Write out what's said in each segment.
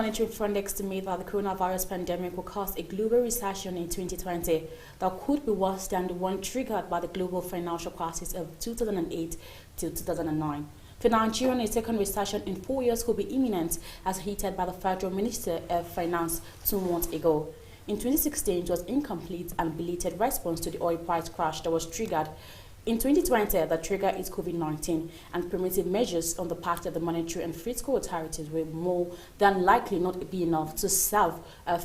Monetary Fund estimates that the coronavirus pandemic will cause a global recession in 2020 that could be worse than the one triggered by the global financial crisis of 2008 to 2009. For Nigerian, a second recession in 4 years could be imminent, as hinted by the Federal Minister of Finance 2 months ago. In 2016, it was incomplete and belated response to the oil price crash that was triggered. In 2020, the trigger is COVID-19, and primitive measures on the part of the monetary and fiscal authorities will more than likely not be enough to solve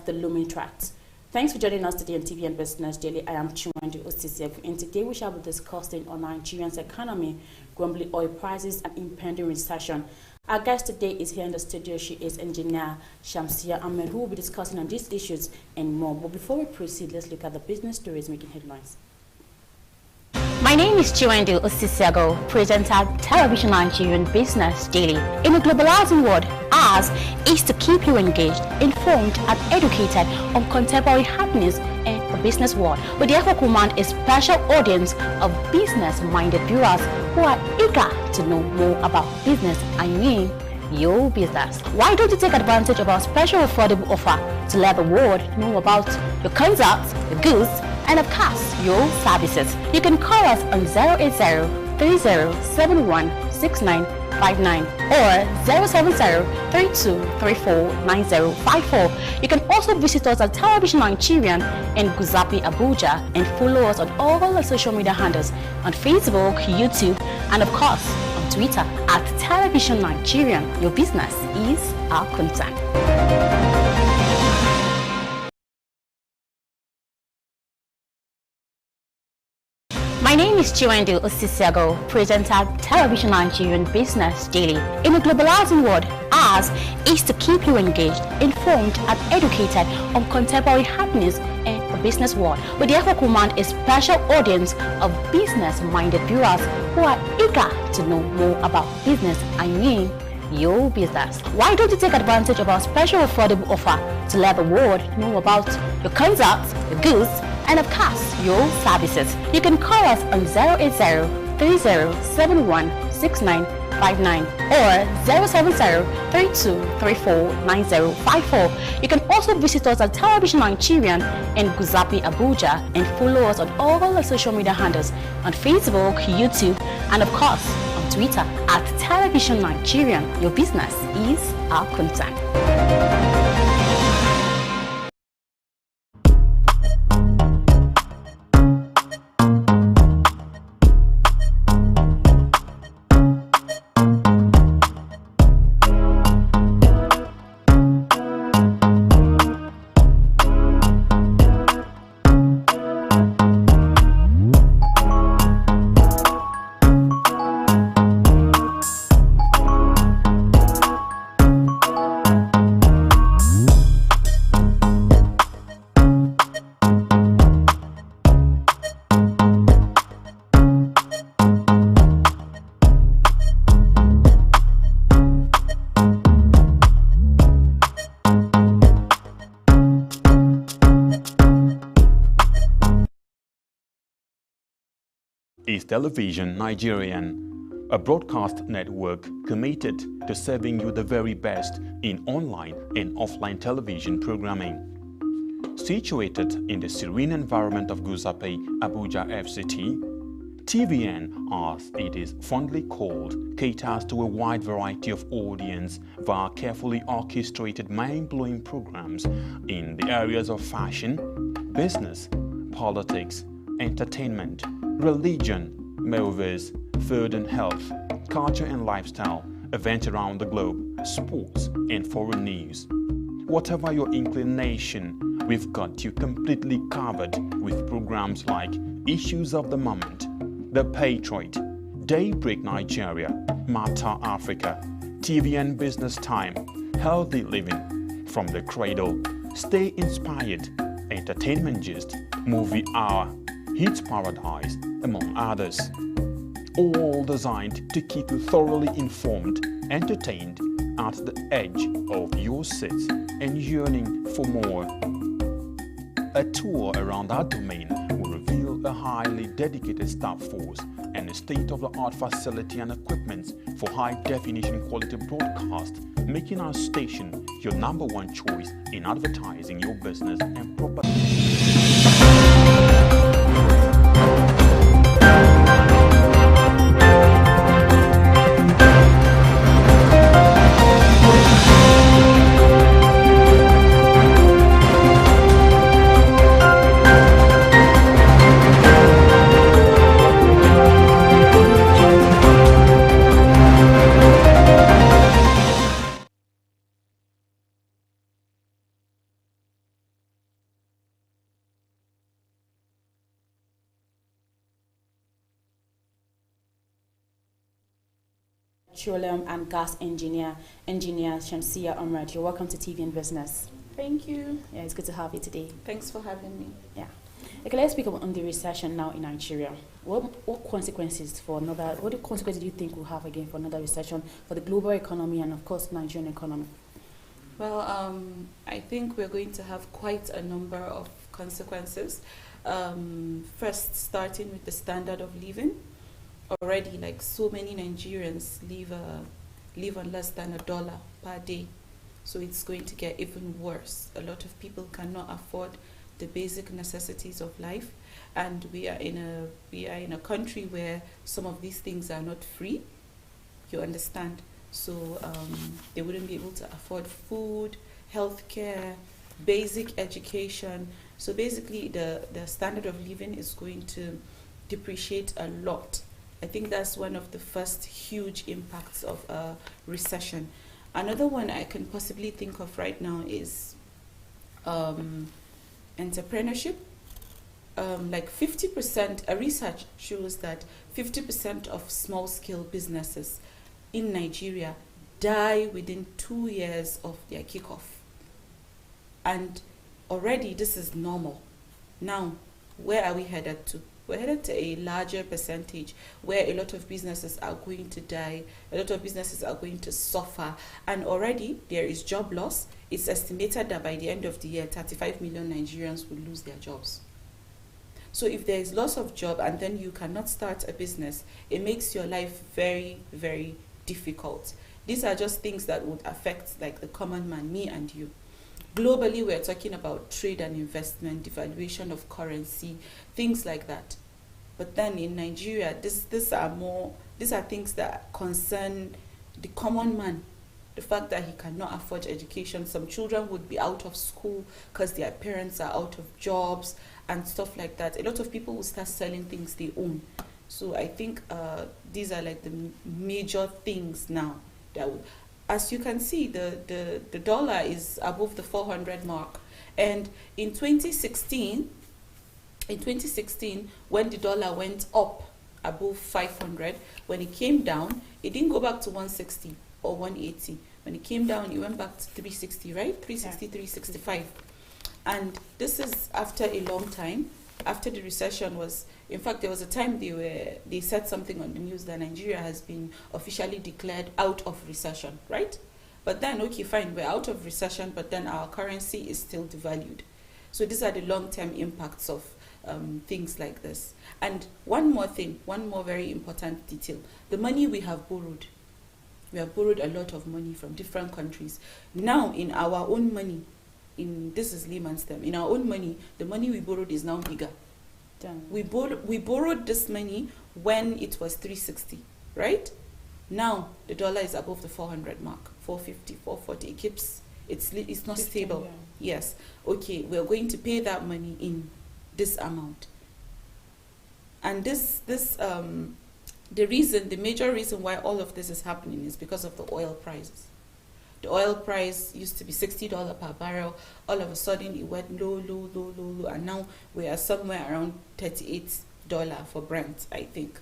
the looming threat. Thanks for joining us today on TV and Business Daily. I am Chiwendi Osisiagu, and today we shall be discussing on Nigerian's economy, grumbling oil prices, and impending recession. Our guest today is here in the studio. She is engineer Shamsia Ahmed, who will be discussing on these issues and more. But before we proceed, let's look at the business stories making headlines. My name is Chiwendi Osisiagu, presenter at Television Nigerian Business Daily. In a globalizing world, ours is to keep you engaged, informed, and educated on contemporary happenings in the business world. We therefore command a special audience of business-minded viewers who are eager to know more about business. I mean, your business. Why don't you take advantage of our special affordable offer to let the world know about your concepts, your goods, and of course, your services? You can call us on 080-3071-6959 or 070-3234-9054. You can also visit us at Television Nigerian in Guzapi, Abuja, and follow us on all the social media handles on Facebook, YouTube, and of course, on Twitter at Television Nigerian. Your business is our concern. My name is Chiwendi Osisiagu, presenter at Television Nigerian Business Daily. In a globalizing world, ours is to keep you engaged, informed, and educated on contemporary happenings in the business world. We therefore command a special audience of business-minded viewers who are eager to know more about business. I mean, your business. Why don't you take advantage of our special affordable offer to let the world know about your concepts, your goods, and of course, your services? You can call us on 080-3071-6959 or 070-3234-9054. You can also visit us at Television Nigerian in Guzapi, Abuja, and follow us on all the social media handles on Facebook, YouTube, and of course, on Twitter at Television Nigerian. Your business is our concern. Is Television Nigerian, a broadcast network committed to serving you the very best in online and offline television programming. Situated in the serene environment of Guzape, Abuja FCT, TVN, as it is fondly called, caters to a wide variety of audience via carefully orchestrated mind-blowing programs in the areas of fashion, business, politics, entertainment, religion, movies, food and health, culture and lifestyle, events around the globe, sports and foreign news. Whatever your inclination, we've got you completely covered with programs like Issues of the Moment, The Patriot, Daybreak Nigeria, Matter Africa, TVN Business Time, Healthy Living, From the Cradle, Stay Inspired, Entertainment Gist, Movie Hour, Hits Paradise, among others. All designed to keep you thoroughly informed, entertained, at the edge of your seats and yearning for more. A tour around our domain will reveal a highly dedicated staff force and a state-of-the-art facility and equipment for high-definition quality broadcast making our station your #1 choice in advertising your business and property. Petroleum and gas engineer Shamsia Omrad. You're welcome to TV and Business. Thank you. Yeah, it's good to have you today. Thanks for having me. Yeah. Okay, let's speak on the recession now in Nigeria. What consequences do you think we'll have again for another recession for the global economy and of course Nigerian economy? Well, I think we're going to have quite a number of consequences. First, starting with the standard of living. Already, like so many Nigerians live on less than $1 per day, so it's going to get even worse. A lot of people cannot afford the basic necessities of life, and we are in a country where some of these things are not free. You understand? So they wouldn't be able to afford food, healthcare, basic education. So basically, the standard of living is going to depreciate a lot. I think that's one of the first huge impacts of a recession. Another one I can possibly think of right now is entrepreneurship. Like 50%, a research shows that 50% of small-scale businesses in Nigeria die within 2 years of their kickoff. And already this is normal. Now, where are we headed to? We're headed to a larger percentage where a lot of businesses are going to die, a lot of businesses are going to suffer, and already there is job loss. It's estimated that by the end of the year, 35 million Nigerians will lose their jobs. So if there is loss of job and then you cannot start a business, it makes your life very, very difficult. These are just things that would affect like the common man, me and you. Globally, we're talking about trade and investment, devaluation of currency, things like that. But then in Nigeria, these are things that concern the common man. The fact that he cannot afford education. Some children would be out of school because their parents are out of jobs and stuff like that. A lot of people will start selling things they own. So I think these are like the major things now that would. As you can see, the dollar is above the 400 mark. And in 2016, when the dollar went up above 500, when it came down, it didn't go back to 160 or 180. When it came down, it went back to 360, right? 360, yeah. 365. And this is after a long time. After the recession was, in fact, there was a time they said something on the news that Nigeria has been officially declared out of recession, right? But then, okay, fine, we're out of recession, but then our currency is still devalued. So these are the long-term impacts of things like this. And one more very important detail. The money we have borrowed a lot of money from different countries. Now, in our own money, this is layman's term, in our own money, the money we borrowed is now bigger. Damn. We borrowed this money when it was 360, right? Now the dollar is above the 400 mark, 450, 440. It's not stable. Yeah. Yes. Okay, we're going to pay that money in this amount. And the major reason why all of this is happening is because of the oil prices. The oil price used to be $60 per barrel. All of a sudden, it went low, and now we are somewhere around $38 for Brent, I think.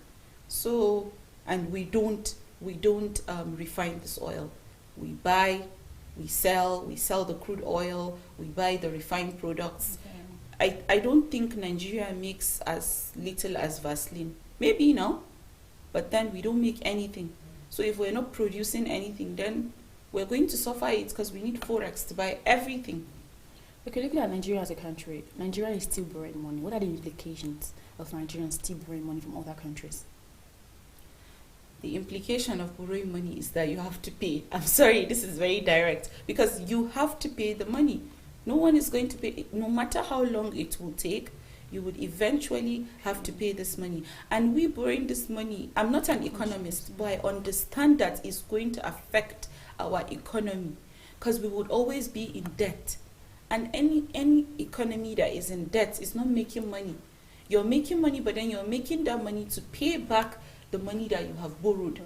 So, and we don't refine this oil. We buy, we sell the crude oil, we buy the refined products. Okay. I don't think Nigeria makes as little as Vaseline. Maybe, but then we don't make anything. So if we're not producing anything, then we're going to suffer it because we need Forex to buy everything. Okay, looking at Nigeria as a country, Nigeria is still borrowing money. What are the implications of Nigerians still borrowing money from other countries? the implication of borrowing money is that you have to pay. I'm sorry, this is very direct, because you have to pay the money. No one is going to pay, no matter how long it will take, you would eventually have to pay this money. And we borrowing this money, I'm not an economist, but I understand that it's going to affect our economy, because we would always be in debt. And any economy that is in debt is not making money. You're making money, but then you're making that money to pay back the money that you have borrowed.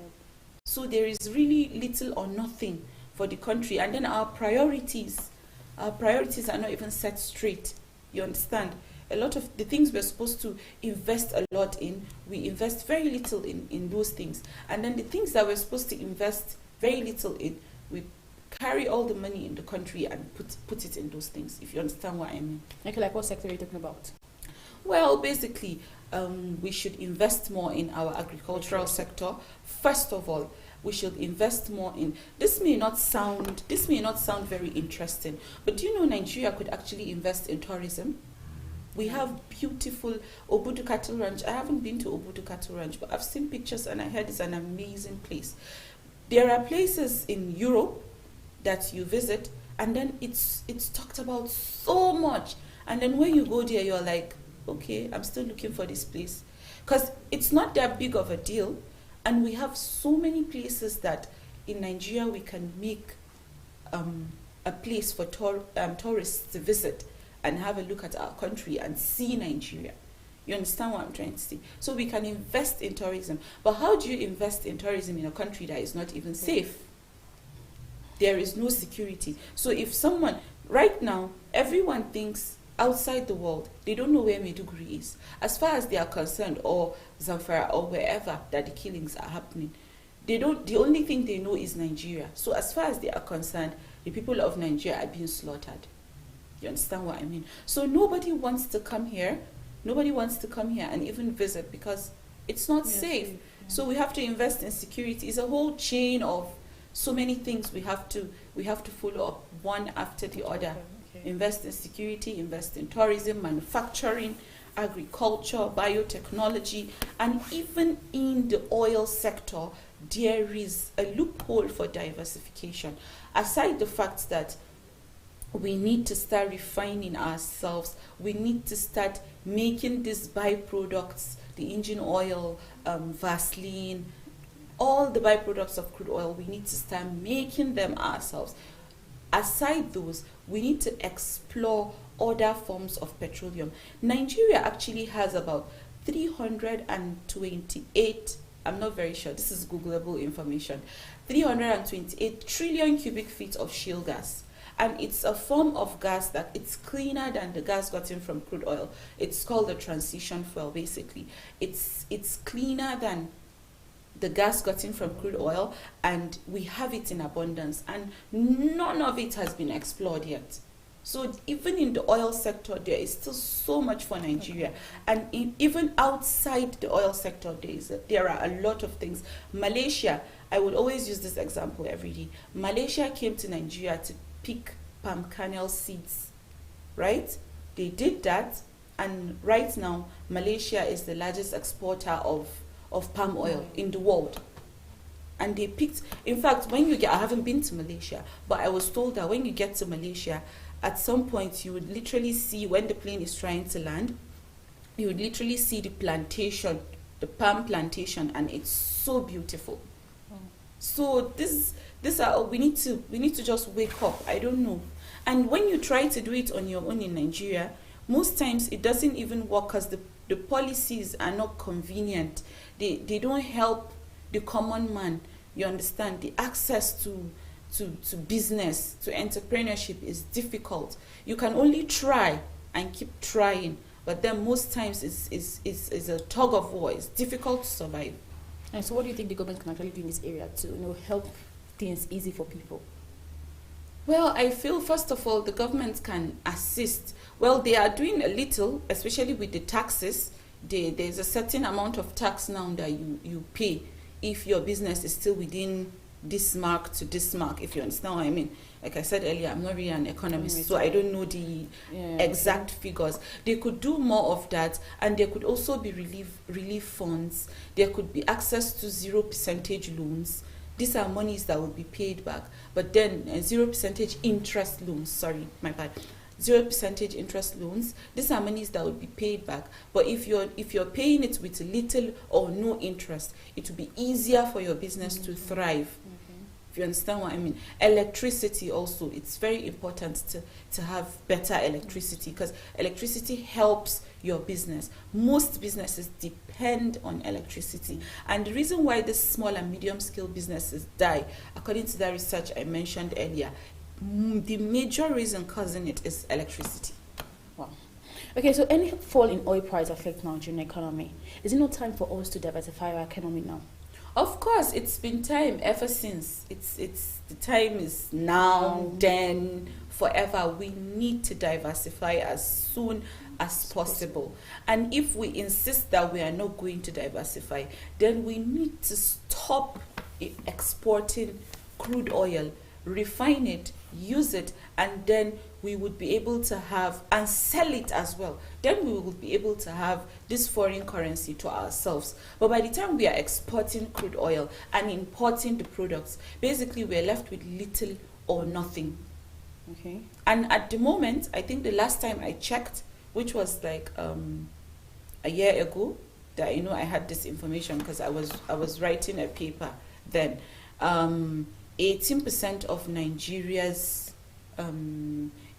So there is really little or nothing for the country. And then our priorities are not even set straight. You understand? A lot of the things we're supposed to invest a lot in, we invest very little in those things. And then the things that we're supposed to invest very little in, we carry all the money in the country and put it in those things, if you understand what I mean. Okay, like what sector are you talking about? Well, basically, we should invest more in our agricultural sector. First of all, we should invest more in, this may not sound very interesting, but do you know Nigeria could actually invest in tourism? We have beautiful Obudu Cattle Ranch. I haven't been to Obudu Cattle Ranch, but I've seen pictures and I heard it's an amazing place. There are places in Europe that you visit, and then it's talked about so much, and then when you go there, you're like, okay, I'm still looking for this place, because it's not that big of a deal. And we have so many places that in Nigeria we can make a place for tourists to visit and have a look at our country and see Nigeria. You understand what I'm trying to say? So we can invest in tourism. But how do you invest in tourism in a country that is not even safe? There is no security. So if someone, right now, everyone thinks outside the world, they don't know where Maiduguri is. As far as they are concerned, or Zamfara, or wherever that the killings are happening, the only thing they know is Nigeria. So as far as they are concerned, the people of Nigeria are being slaughtered. You understand what I mean? So nobody wants to come here. Nobody wants to come here and even visit, because it's not safe. Yeah. So we have to invest in security. It's a whole chain of so many things we have to follow up one after the other. Okay. Invest in security, invest in tourism, manufacturing, agriculture, biotechnology, and even in the oil sector, there is a loophole for diversification. Aside the fact that we need to start refining ourselves, we need to start making these byproducts, the engine oil, Vaseline, all the byproducts of crude oil, we need to start making them ourselves. Aside those, we need to explore other forms of petroleum. Nigeria actually has about 328, I'm not very sure, this is Googleable information, 328 trillion cubic feet of shale gas. And it's a form of gas that it's cleaner than the gas gotten from crude oil. It's called a transition fuel, basically. It's cleaner than the gas gotten from crude oil, and we have it in abundance, and none of it has been explored yet. So even in the oil sector, there is still so much for Nigeria. Okay. And even outside the oil sector, there are a lot of things. Malaysia, I would always use this example every day. Malaysia came to Nigeria to pick palm kernel seeds, right? They did that, and right now, Malaysia is the largest exporter of palm oil in the world. And they picked, in fact, when you get, I haven't been to Malaysia, but I was told that when you get to Malaysia, at some point you would literally see, when the plane is trying to land, you would literally see the plantation, the palm plantation, and it's so beautiful. So we need to just wake up. I don't know. And when you try to do it on your own in Nigeria, most times it doesn't even work, because the policies are not convenient. They don't help the common man. You understand? The access to business, to entrepreneurship is difficult. You can only try and keep trying, but then most times it's a tug of war. It's difficult to survive. And so what do you think the government can actually do in this area to help things easy for people? Well, I feel, first of all, the government can assist. Well, they are doing a little, especially with the taxes. There's a certain amount of tax now that you pay if your business is still within this mark to this mark, if you understand what I mean. Like I said earlier, I'm not really an economist, so I don't know the exact figures. They could do more of that, and there could also be relief funds. There could be access to 0% loans. These are monies that will be paid back, but then 0% interest loans. Sorry, my bad. 0% interest loans. These are monies that will be paid back. But if you're paying it with little or no interest, it will be easier for your business to thrive. If you understand what I mean. Electricity also, it's very important to have better electricity, because electricity helps your business. Most businesses depend on electricity. And the reason why the small and medium scale businesses die, according to that research I mentioned earlier, the major reason causing it is electricity. Wow. Okay, so any fall in oil price affect Nigerian economy? Is it not time for us to diversify our economy now? Of course, it's been time ever since. It's the time is now, then, forever. We need to diversify as soon as possible. And if we insist that we are not going to diversify, then we need to stop exporting crude oil, refine it, use it, and then we would be able to have, and sell it as well. Then we will be able to have this foreign currency to ourselves. But by the time we are exporting crude oil and importing the products, basically we're left with little or nothing. Okay. And at the moment, I think the last time I checked, which was like a year ago, that I had this information because I was writing a paper then. 18% of Nigeria's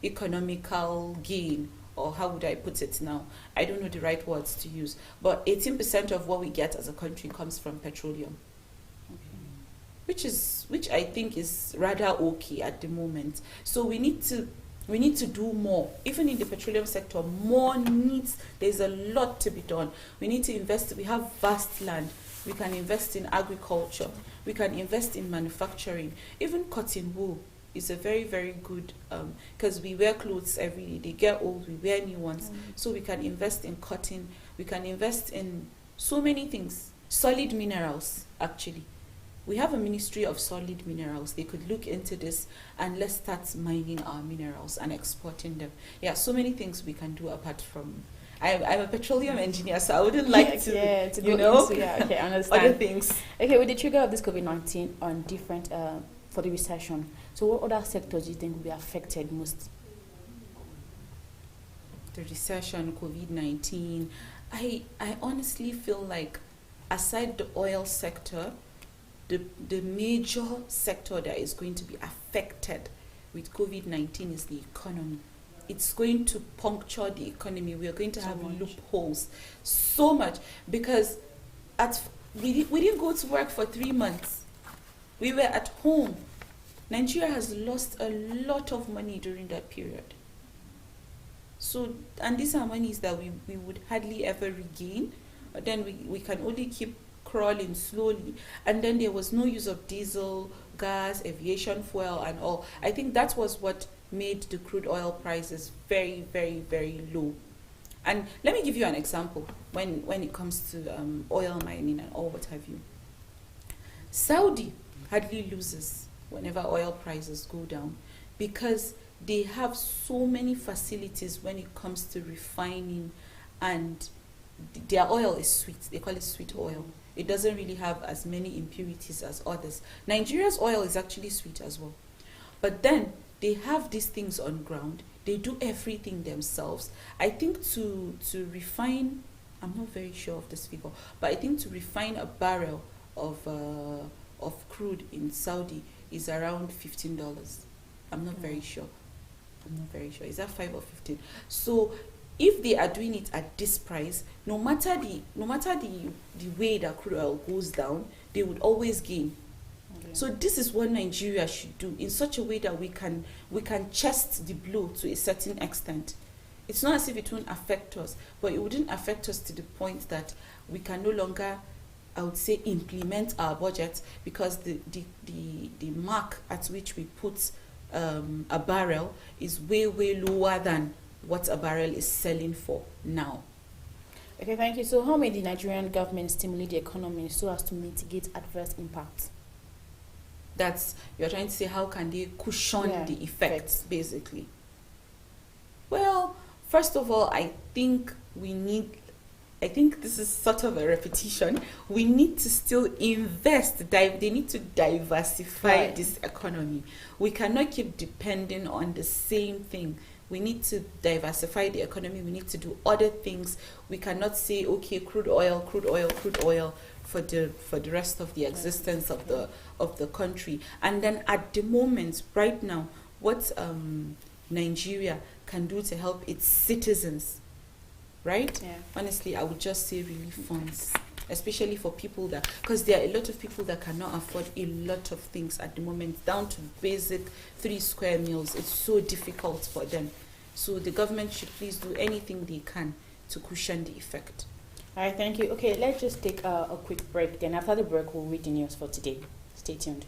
economical gain, or how would I put it now? I don't know the right words to use, but 18% of what we get as a country comes from petroleum, which I think is rather okay at the moment. So we need to do more. Even in the petroleum sector, there's a lot to be done. We need to invest. We have vast land. We can invest in agriculture. We can invest in manufacturing. Even cotton wool is a very, very good, because we wear clothes every day. They get old, we wear new ones. So we can invest in cotton. We can invest in so many things. Solid minerals, actually. We have a Ministry of Solid Minerals. They could look into this, and let's start mining our minerals and exporting them. Yeah, so many things we can do apart from... I'm a petroleum engineer, so I wouldn't like to go into, okay, I understand. Other things. Okay, with the trigger of this COVID-19 on different, for the recession, so what other sectors do you think will be affected most? The recession, COVID-19, I honestly feel like, aside the oil sector, the major sector that is going to be affected with COVID-19 is the economy. It's going to puncture the economy. We are going to have loopholes so much, because we didn't go to work for 3 months. We were at home. Nigeria has lost a lot of money during that period. So, and these are monies that we would hardly ever regain, but then we can only keep crawling slowly. And then there was no use of diesel, gas, aviation fuel and all. I think that was what made the crude oil prices very, very, very low. And let me give you an example when it comes to oil mining and all what have you. Saudi hardly loses whenever oil prices go down, because they have so many facilities when it comes to refining, and their oil is sweet. They call it sweet oil. It doesn't really have as many impurities as others. Nigeria's oil is actually sweet as well. But then they have these things on ground. They do everything themselves. I think to refine, I'm not very sure of this figure, but I think to refine a barrel of crude in Saudi is around $15. I'm not very sure. Is that 5 or 15? So if they are doing it at this price, no matter the way that crude oil goes down, they would always gain. Okay. So this is what Nigeria should do in such a way that we can chest the blow to a certain extent. It's not as if it won't affect us, but it wouldn't affect us to the point that we can no longer, I would say, implement our budget, because the mark at which we put a barrel is way, way lower than what a barrel is selling for now. Okay, thank you. So how may the Nigerian government stimulate the economy so as to mitigate adverse impacts? You're trying to say how can they cushion Yeah, the effects, basically. Well, first of all, I think this is sort of a repetition. We need to still invest. They need to diversify this economy. We cannot keep depending on the same thing. We need to diversify the economy. We need to do other things. We cannot say, okay, crude oil for the rest of the existence of the country. And then at the moment, right now, what Nigeria can do to help its citizens, right? Yeah. Honestly, I would just say relief funds, especially for people because there are a lot of people that cannot afford a lot of things at the moment, down to basic 3 square meals. It's so difficult for them. So the government should please do anything they can to cushion the effect. All right, thank you. Okay, let's just take a quick break. Then after the break, we'll read the news for today. Stay tuned.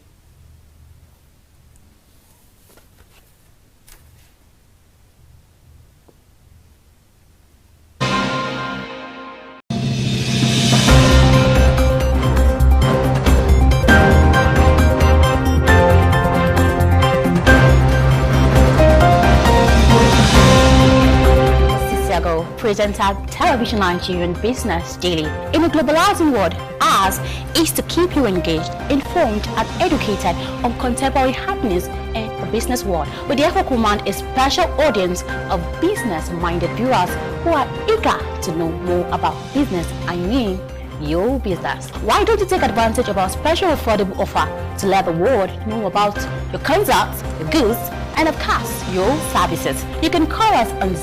Presenter Television Nigerian Business Daily. In a globalizing world, ours is to keep you engaged, informed, and educated on contemporary happenings in the business world. We therefore command a special audience of business-minded viewers who are eager to know more about business. I mean, your business. Why don't you take advantage of our special affordable offer to let the world know about your concepts, your goods, and of course, your services? You can call us on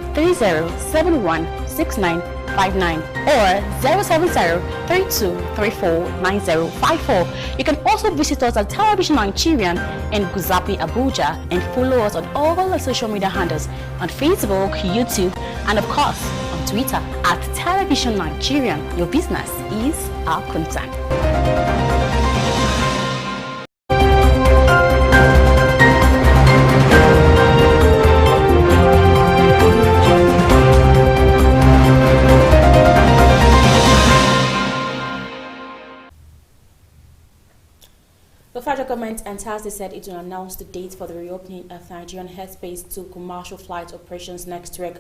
080-3071-6959 or 070-3234-9054. You can also visit us at Television Nigerian in Guzapi, Abuja, and follow us on all the social media handles on Facebook, YouTube, and of course on Twitter at Television Nigerian. Your business is our concern. The federal government on Thursday said it will announce the date for the reopening of Nigerian airspace to commercial flight operations next week.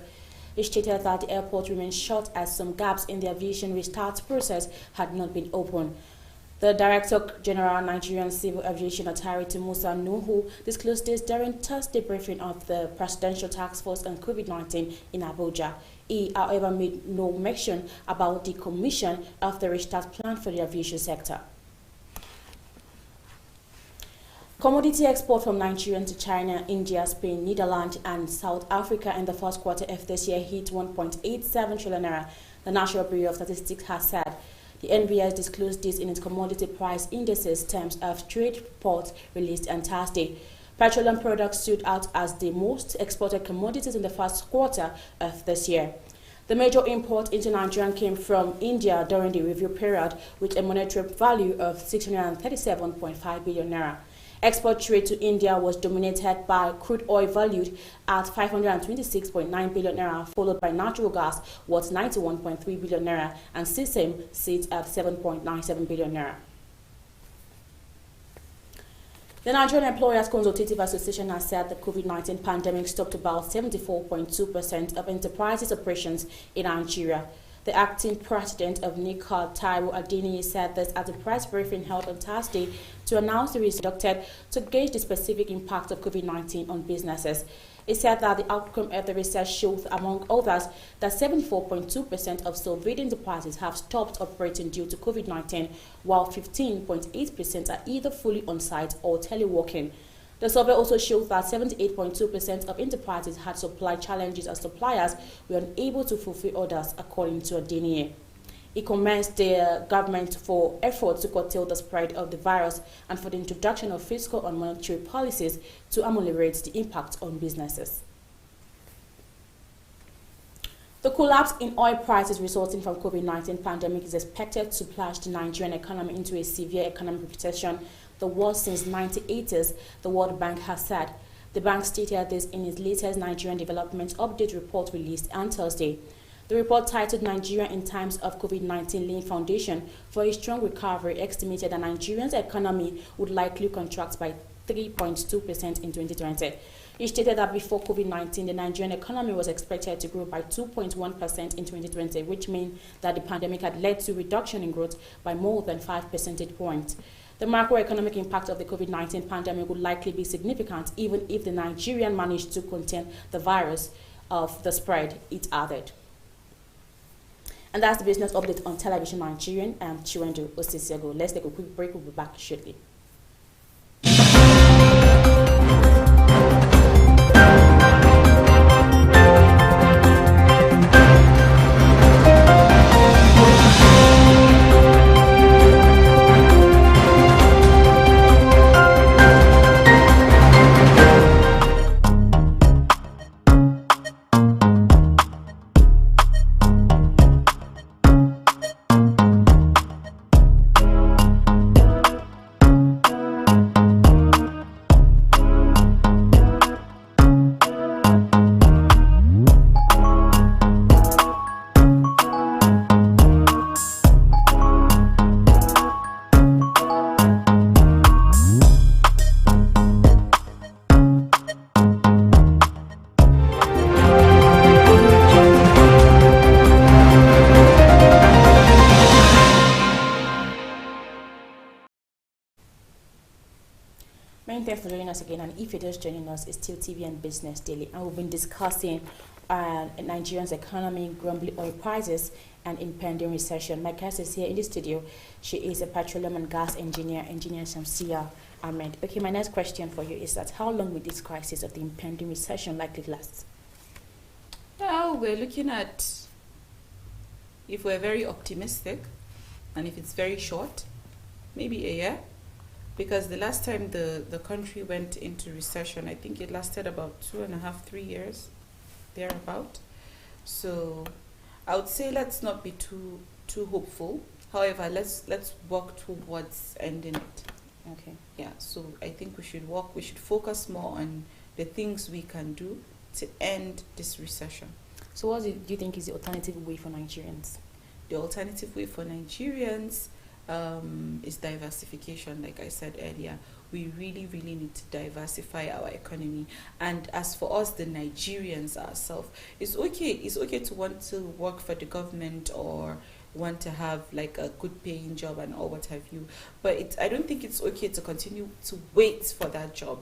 It stated that the airport remains shut as some gaps in the aviation restart process had not been opened. The Director General Nigerian Civil Aviation Authority, Musa Nuhu, disclosed this during Thursday briefing of the Presidential Task Force on COVID-19 in Abuja. He, however, made no mention about the commission of the restart plan for the aviation sector. Commodity export from Nigeria to China, India, Spain, Netherlands, and South Africa in the first quarter of this year hit 1.87 trillion naira, the National Bureau of Statistics has said. The NBS disclosed this in its commodity price indices terms of trade report released on Thursday. Petroleum products stood out as the most exported commodities in the first quarter of this year. The major import into Nigeria came from India during the review period with a monetary value of 637.5 billion naira. Export trade to India was dominated by crude oil valued at 526.9 billion naira, followed by natural gas worth 91.3 billion naira, and sesame sits at 7.97 billion naira. The Nigerian Employers Consultative Association has said the COVID-19 pandemic stopped about 74.2% of enterprises' operations in Nigeria. The acting president of NICA, Taiwo Adeniyi, said this at a press briefing held on Thursday to announce the results conducted to gauge the specific impact of COVID-19 on businesses. He said that the outcome of the research shows, among others, that 74.2% of surveyed enterprises have stopped operating due to COVID-19, while 15.8% are either fully on-site or teleworking. The survey also shows that 78.2% of enterprises had supply challenges as suppliers were unable to fulfill orders, according to Adeniyi. He commends the government for efforts to curtail the spread of the virus and for the introduction of fiscal and monetary policies to ameliorate the impact on businesses. The collapse in oil prices resulting from COVID-19 pandemic is expected to plunge the Nigerian economy into a severe economic recession, the worst since 1980s, the World Bank has said. The bank stated this in its latest Nigerian Development Update report released on Thursday. The report titled Nigeria in Times of COVID-19 laying foundation for a strong recovery estimated that Nigeria's economy would likely contract by 3.2% in 2020. It stated that before COVID-19, the Nigerian economy was expected to grow by 2.1% in 2020, which means that the pandemic had led to a reduction in growth by more than 5 percentage points. The macroeconomic impact of the COVID-19 pandemic would likely be significant even if the Nigerian managed to contain the virus of the spread, it added. And that's the business update on Television Nigerian. I'm Chiwendu Osisiago. Let's take a quick break. We'll be back shortly. Many thanks for joining us again, and if you're just joining us, it's still TV and Business Daily, and we've been discussing Nigeria's economy, grumbling oil prices, and impending recession. My guest is here in the studio. She is a petroleum and gas engineer, Engineer Shamsia Ahmed. Okay, my next question for you is that how long will this crisis of the impending recession likely last? Well, we're looking at, if we're very optimistic, and if it's very short, maybe a year. Because the last time the country went into recession, I think it lasted about 2.5, 3 years, thereabout. So I would say let's not be too hopeful. However, let's work towards ending it. Okay. Yeah. So I think we should focus more on the things we can do to end this recession. So what do you think is the alternative way for Nigerians? The alternative way for Nigerians is diversification. Like I said earlier, we really need to diversify our economy. And as for us, the Nigerians ourselves, it's okay to want to work for the government or want to have like a good paying job and all what have you, but I don't think it's okay to continue to wait for that job.